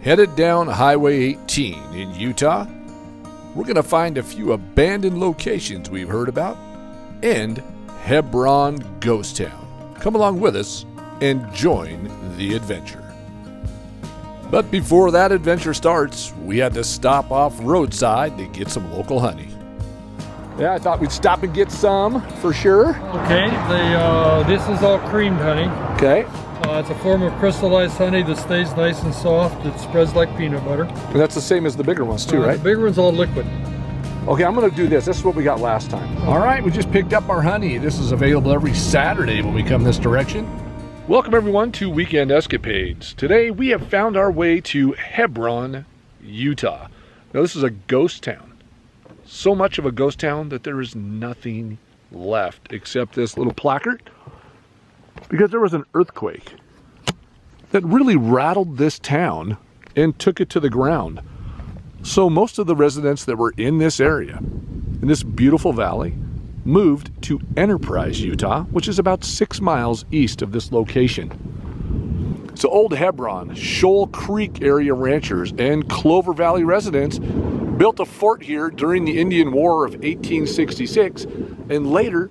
Headed down Highway 18 in Utah, we're going to find a few abandoned locations we've heard about and Hebron Ghost Town. Come along with us and join the adventure. But before that adventure starts, we had to stop off Roadside to get some local honey. Yeah, I thought we'd stop and get some for sure. Okay, this is all creamed honey. Okay. It's a form of crystallized honey that stays nice and soft. It spreads like peanut butter. And that's the same as the bigger ones too, right? The bigger one's all liquid. Okay, I'm gonna do this. This is what we got last time. All right, we just picked up our honey. This is available every Saturday when we come this direction. Welcome everyone to Weekend Escapades. Today we have found our way to Hebron, Utah. Now this is a ghost town. So much of a ghost town that there is nothing left except this little placard, because there was an earthquake that really rattled this town and took it to the ground. So most of the residents that were in this area, in this beautiful valley, moved to Enterprise, Utah, which is about 6 miles east of this location. So Old Hebron, Shoal Creek area ranchers, and Clover Valley residents built a fort here during the Indian War of 1866, and later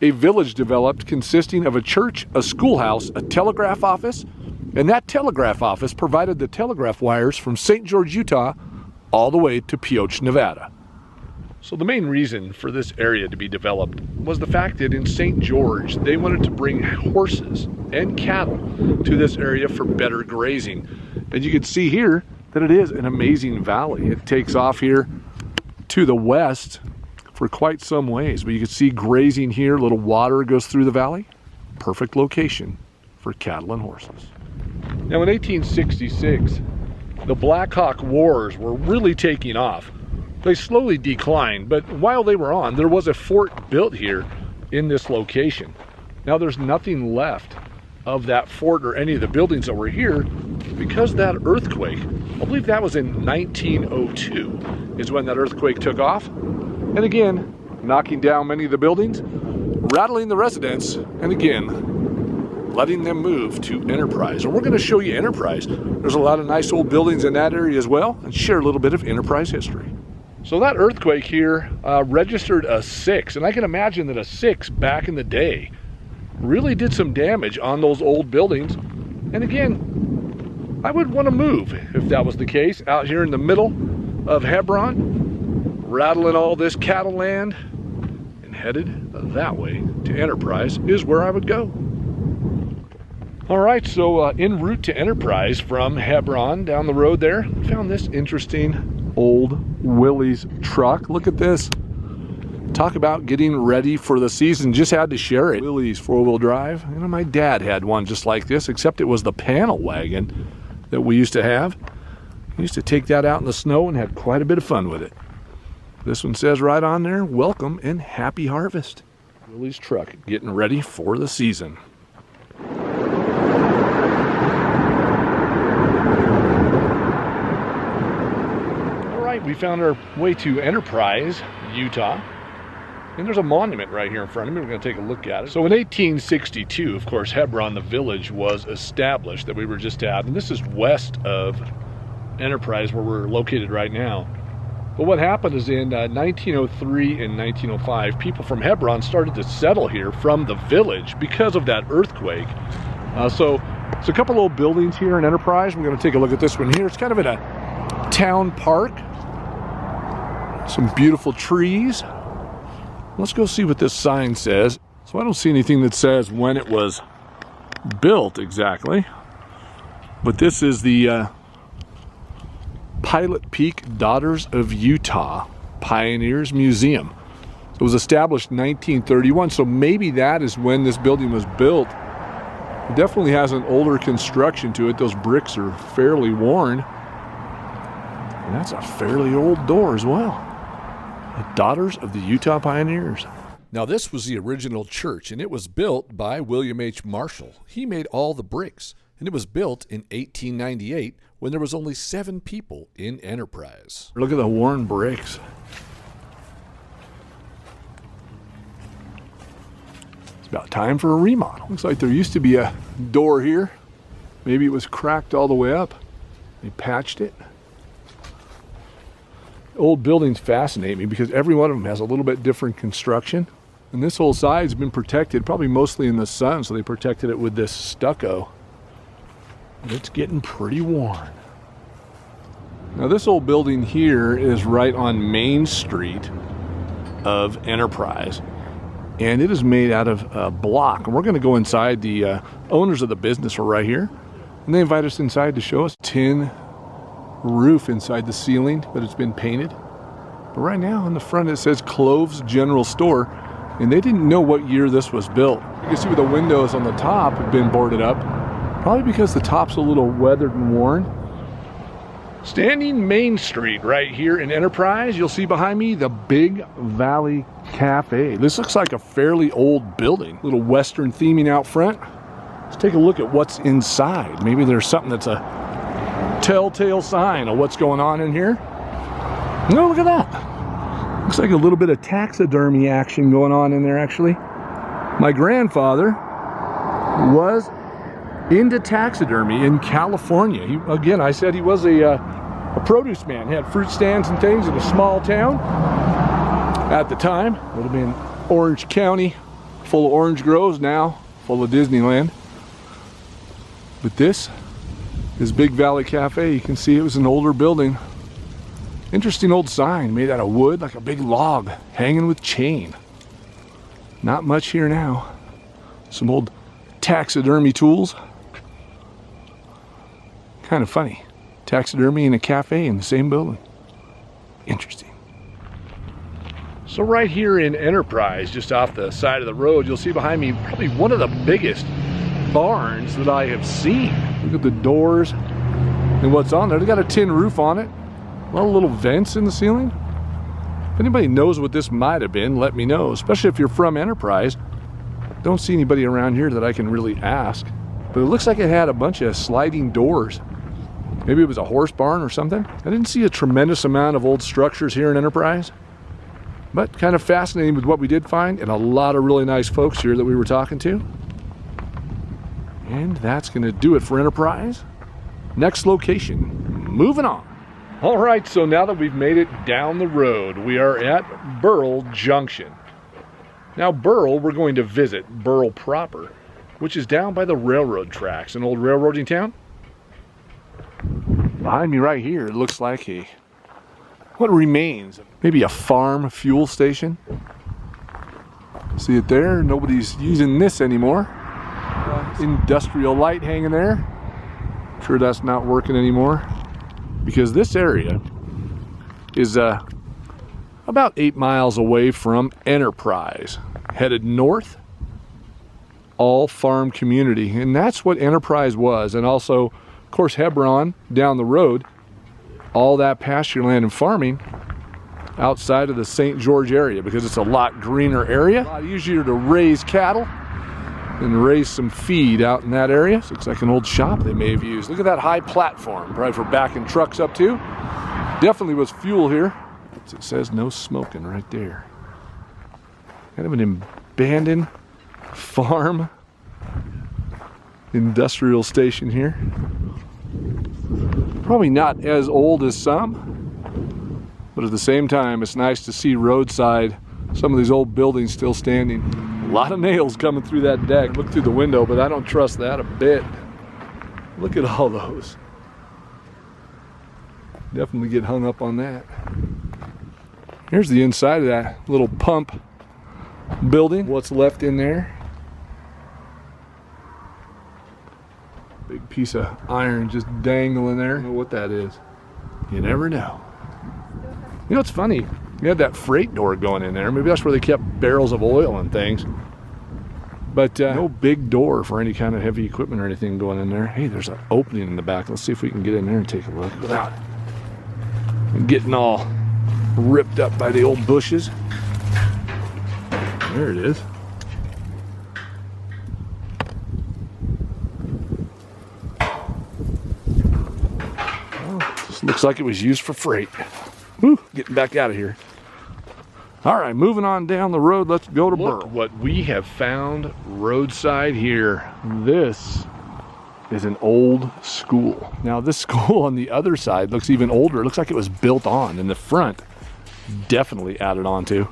a village developed consisting of a church, a schoolhouse, a telegraph office, and that telegraph office provided the telegraph wires from St. George, Utah, all the way to Pioche, Nevada. So the main reason for this area to be developed was the fact that in St. George, they wanted to bring horses and cattle to this area for better grazing. And you can see here that it is an amazing valley. It takes off here to the west for quite some ways, but you can see grazing here, a little water goes through the valley. Perfect location for cattle and horses. Now in 1866, the Black Hawk Wars were really taking off. They slowly declined, but while they were on, there was a fort built here in this location. Now there's nothing left of that fort or any of the buildings that were here because that earthquake, I believe that was in 1902, is when that earthquake took off. And again, knocking down many of the buildings, rattling the residents, and again, letting them move to Enterprise. And we're going to show you Enterprise. There's a lot of nice old buildings in that area as well, and share a little bit of Enterprise history. So that earthquake here registered a 6, and I can imagine that a 6 back in the day really did some damage on those old buildings. And again, I would want to move if that was the case, out here in the middle of Hebron, rattling all this cattle land, and headed that way to Enterprise is where I would go. All right, so en route to Enterprise from Hebron down the road there, found this interesting old Willys truck. Look at this. Talk about getting ready for the season. Just had to share it. Willys 4-wheel drive. You know, my dad had one just like this, except it was the panel wagon that we used to have. We used to take that out in the snow and had quite a bit of fun with it. This one says right on there, welcome and happy harvest. Willys truck getting ready for the season. We found our way to Enterprise, Utah, and there's a monument right here in front of me. We're going to take a look at it. So in 1862, of course, Hebron, the village, was established that we were just at, and this is west of Enterprise where we're located right now. But what happened is in 1903 and 1905, people from Hebron started to settle here from the village because of that earthquake. So it's a couple old buildings here in Enterprise. We're going to take a look at this one here. It's kind of in a town park. Some beautiful trees. Let's go see what this sign says. So I don't see anything that says when it was built exactly, but this is the Pilot Peak Daughters of Utah Pioneers Museum. So it was established in 1931, so maybe that is when this building was built. It definitely has an older construction to it. Those bricks are fairly worn. And that's a fairly old door as well. The Daughters of the Utah Pioneers. Now this was the original church, and it was built by William H. Marshall. He made all the bricks, and it was built in 1898 when there was only 7 people in Enterprise. Look at the worn bricks. It's about time for a remodel. Looks like there used to be a door here. Maybe it was cracked all the way up. They patched it. Old buildings fascinate me because every one of them has a little bit different construction. And this whole side's been protected, probably mostly in the sun, so they protected it with this stucco. It's getting pretty worn. Now this old building here is right on Main Street of Enterprise. And it is made out of block. And we're going to go inside. The owners of the business are right here. And they invite us inside to show us tin roof inside the ceiling, but it's been painted. But right now on the front it says Cloves General Store. And they didn't know what year this was built. You can see where the windows on the top have been boarded up. Probably because the top's a little weathered and worn. Standing Main Street right here in Enterprise, you'll see behind me the Big Valley Cafe. This looks like a fairly old building. Little Western theming out front. Let's take a look at what's inside. Maybe there's something that's a telltale sign of what's going on in here. No, look at that. Looks like a little bit of taxidermy action going on in there, actually. My grandfather was into taxidermy in California. Again, I said he was a produce man. He had fruit stands and things in a small town. At the time, it would have been Orange County, full of orange groves, now full of Disneyland. But this is Big Valley Cafe. You can see it was an older building. Interesting old sign made out of wood, like a big log hanging with chain. Not much here now. Some old taxidermy tools. Kind of funny. Taxidermy and a cafe in the same building. Interesting. So right here in Enterprise, just off the side of the road, you'll see behind me probably one of the biggest barns that I have seen. Look at the doors and what's on there. They got a tin roof on it. A lot of little vents in the ceiling. If anybody knows what this might have been, let me know. Especially if you're from Enterprise. Don't see anybody around here that I can really ask. But it looks like it had a bunch of sliding doors. Maybe it was a horse barn or something. I didn't see a tremendous amount of old structures here in Enterprise. But kind of fascinating with what we did find, and a lot of really nice folks here that we were talking to. And that's going to do it for Enterprise. Next location, moving on. All right, so now that we've made it down the road, we are at Burl Junction. Now Burl, we're going to visit Burl proper, which is down by the railroad tracks, an old railroading town. Behind me right here, it looks like what remains, maybe a farm fuel station. See it there? Nobody's using this anymore. Industrial light hanging there. Sure that's not working anymore. Because this area is about 8 miles away from Enterprise. Headed north, all farm community. And that's what Enterprise was. And also, of course, Hebron down the road. All that pasture land and farming outside of the St. George area, because it's a lot greener area. A lot easier to raise cattle and raise some feed out in that area. This looks like an old shop they may have used. Look at that high platform, probably for backing trucks up to. Definitely was fuel here. It says no smoking right there. Kind of an abandoned farm industrial station here. Probably not as old as some, but at the same time, it's nice to see roadside, some of these old buildings still standing. A lot of nails coming through that deck. Look through the window, but I don't trust that a bit. Look at all those. Definitely get hung up on that. Here's the inside of that little pump building. What's left in there. Big piece of iron just dangling there. I don't know what that is. You never know. You know, it's funny. You had that freight door going in there. Maybe that's where they kept barrels of oil and things. But no big door for any kind of heavy equipment or anything going in there. Hey, there's an opening in the back. Let's see if we can get in there and take a look without getting all ripped up by the old bushes. There it is. Well, this looks like it was used for freight. Whew, getting back out of here. All right, moving on down the road, let's go to Burl. What we have found roadside here. This is an old school. Now this school on the other side looks even older. It looks like it was built on, and the front definitely added on to.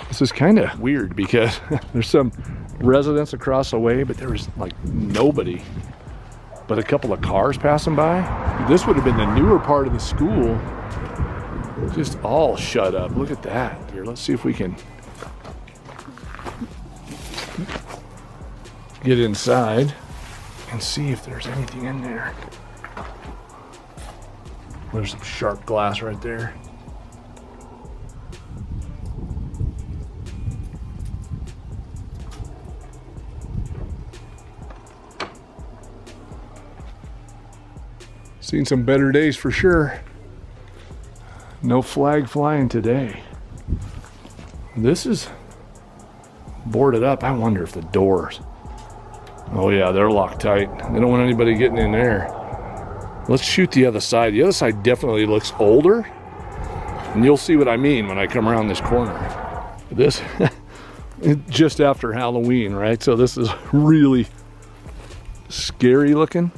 This is kind of weird because there's some residents across the way, but there was like nobody but a couple of cars passing by. This would have been the newer part of the school, just all shut up. Look at that. Here, let's see if we can get inside and see if there's anything in there. There's some sharp glass right there. Seen some better days for sure. No flag flying today. This is boarded up. I wonder if the doors. Oh yeah, they're locked tight. They don't want anybody getting in there. Let's shoot the other side. The other side definitely looks older. And you'll see what I mean when I come around this corner. This, just after Halloween, right? So this is really scary looking.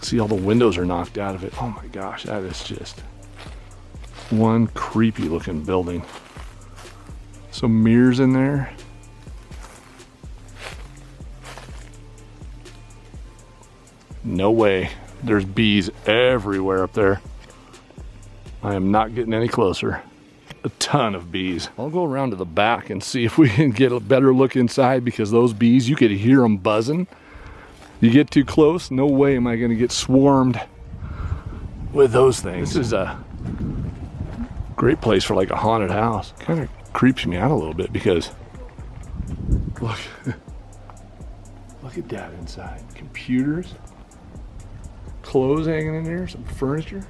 See, all the windows are knocked out of it. Oh my gosh, that is just one creepy looking building. Some mirrors in there. No way. There's bees everywhere up there. I am not getting any closer. A ton of bees. I'll go around to the back and see if we can get a better look inside, because those bees, you could hear them buzzing. You get too close, no way am I going to get swarmed with those things. This is a great place for like a haunted house. Kind of creeps me out a little bit because look at that inside. Computers, clothes hanging in there, some furniture.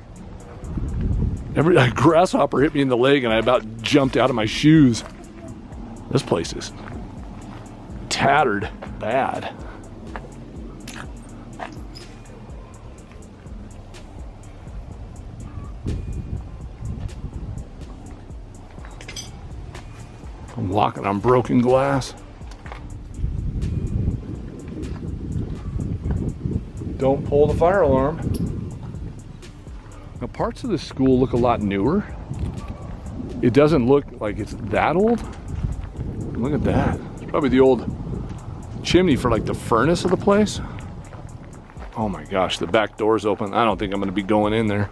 A grasshopper hit me in the leg and I about jumped out of my shoes. This place is tattered bad. I'm walking on broken glass. Don't pull the fire alarm. Now parts of the school look a lot newer. It doesn't look like it's that old. Look at that. It's probably the old chimney for like the furnace of the place. Oh my gosh, the back door's open. I don't think I'm gonna be going in there.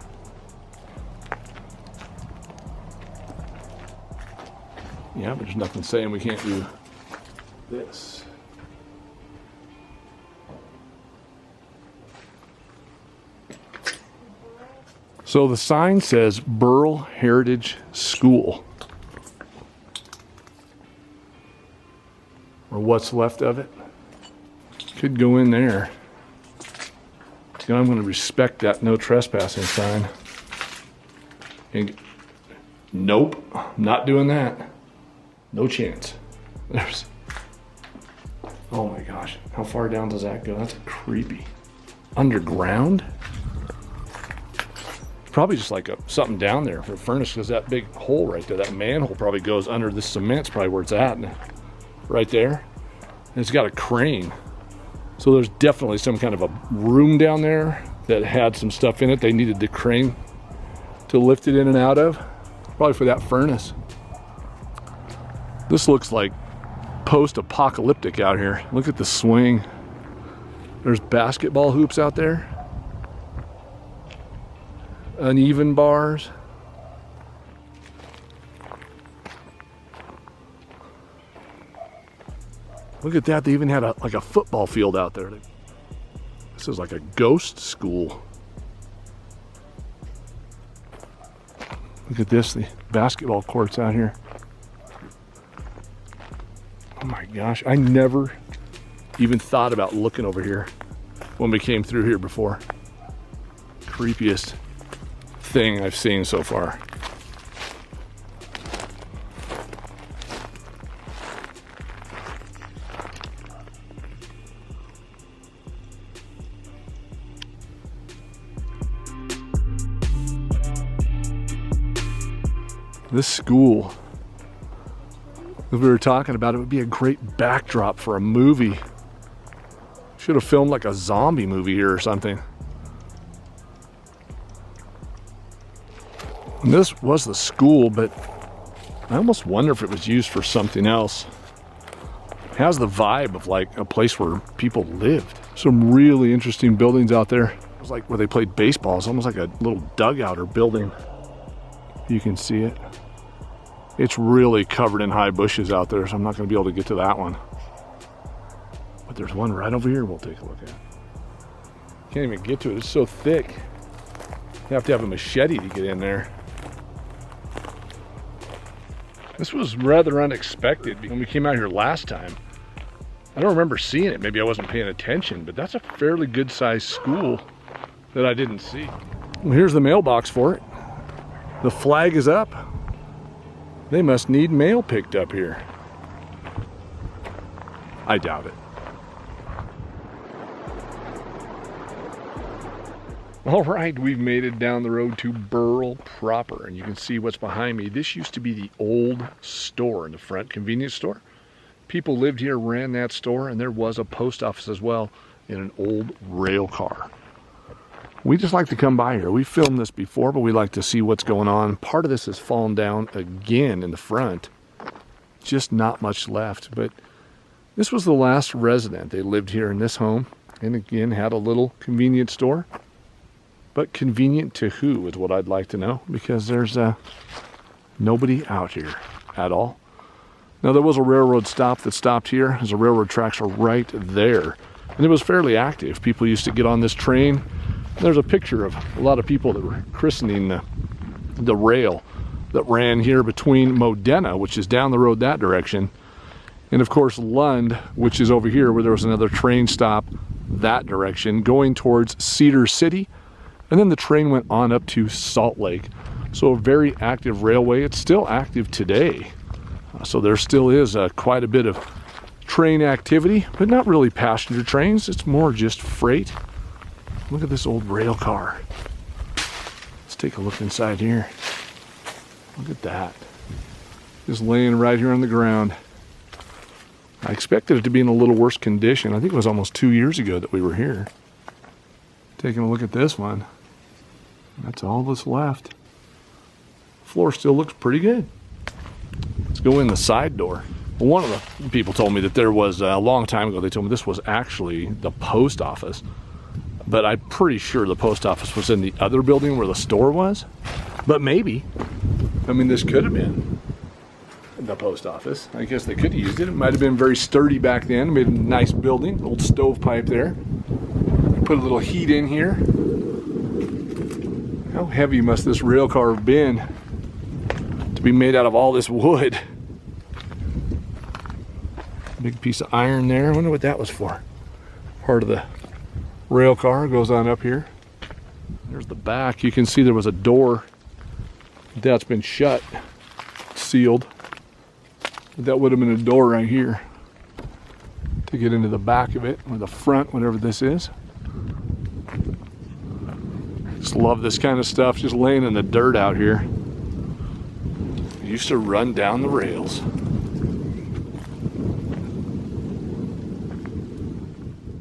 Yeah, but there's nothing saying we can't do this. So the sign says Burl Heritage School. Or what's left of it. Could go in there. And I'm going to respect that no trespassing sign. And nope, not doing that. No chance. There's, oh my gosh, how far down does that go? That's creepy. Underground? Probably just like something down there for a furnace, because that big hole right there, that manhole probably goes under the cement's probably where it's at, right there. And it's got a crane. So there's definitely some kind of a room down there that had some stuff in it. They needed the crane to lift it in and out of, probably for that furnace. This looks like post-apocalyptic out here. Look at the swing. There's basketball hoops out there. Uneven bars. Look at that. They even had like a football field out there. This is like a ghost school. Look at this, the basketball courts out here. Oh my gosh, I never even thought about looking over here when we came through here before. Creepiest thing I've seen so far. This school, as we were talking about, it would be a great backdrop for a movie. Should have filmed like a zombie movie here or something. And this was the school, but I almost wonder if it was used for something else. It has the vibe of like a place where people lived. Some really interesting buildings out there. It was like where they played baseball. It's almost like a little dugout or building. You can see it. It's really covered in high bushes out there, so I'm not going to be able to get to that one. But there's one right over here we'll take a look at. Can't even get to it. It's so thick. You have to have a machete to get in there. This was rather unexpected when we came out here last time. I don't remember seeing it. Maybe I wasn't paying attention, but that's a fairly good-sized school that I didn't see. Well, here's the mailbox for it. The flag is up. They must need mail picked up here. I doubt it. All right, we've made it down the road to Burl proper, and you can see what's behind me. This used to be the old store in the front, convenience store. People lived here, ran that store, and there was a post office as well in an old rail car. We just like to come by here. We filmed this before, but we like to see what's going on. Part of this has fallen down again in the front. Just not much left, but this was the last resident. They lived here in this home, and again, had a little convenience store. But convenient to who is what I'd like to know, because there's nobody out here at all. Now, there was a railroad stop that stopped here, as the railroad tracks are right there. And it was fairly active. People used to get on this train. There's a picture of a lot of people that were christening the rail that ran here between Modena, which is down the road that direction, and of course Lund, which is over here where there was another train stop that direction, going towards Cedar City. And then the train went on up to Salt Lake. So a very active railway. It's still active today. So there still is quite a bit of train activity, but not really passenger trains. It's more just freight. Look at this old rail car. Let's take a look inside here. Look at that. Just laying right here on the ground. I expected it to be in a little worse condition. I think it was almost 2 years ago that we were here. Taking a look at this one. That's all that's left. The floor still looks pretty good. Let's go in the side door. Well, one of the people told me that there was, a long time ago, they told me this was actually the post office. But I'm pretty sure the post office was in the other building where the store was. But maybe. I mean, this could have been the post office. I guess they could have used it. It might have been very sturdy back then. Made a nice building, old stovepipe there. Put a little heat in here. How heavy must this rail car have been to be made out of all this wood? Big piece of iron there. I wonder what that was for. Part of the rail car goes on up here. There's the back. You can see there was a door that's been shut, sealed. That would have been a door right here to get into the back of it, or the front, whatever this is. Just love this kind of stuff, just laying in the dirt out here. It used to run down the rails.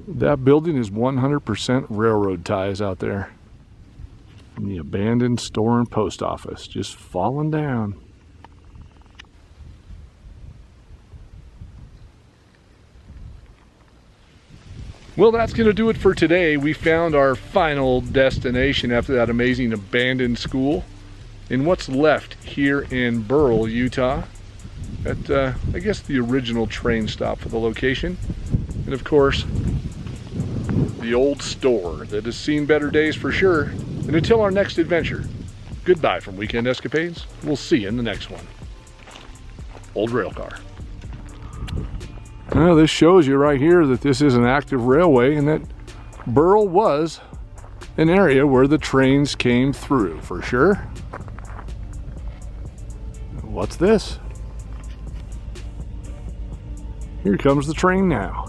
That building is 100% railroad ties out there. And the abandoned store and post office just falling down. Well, that's going to do it for today. We found our final destination after that amazing abandoned school in what's left here in Beryl, Utah. At, I guess, the original train stop for the location. And of course, the old store that has seen better days for sure. And until our next adventure, goodbye from Weekend Escapades. We'll see you in the next one. Old railcar. Well, this shows you right here that this is an active railway and that Burl was an area where the trains came through for sure. What's this? Here comes the train now.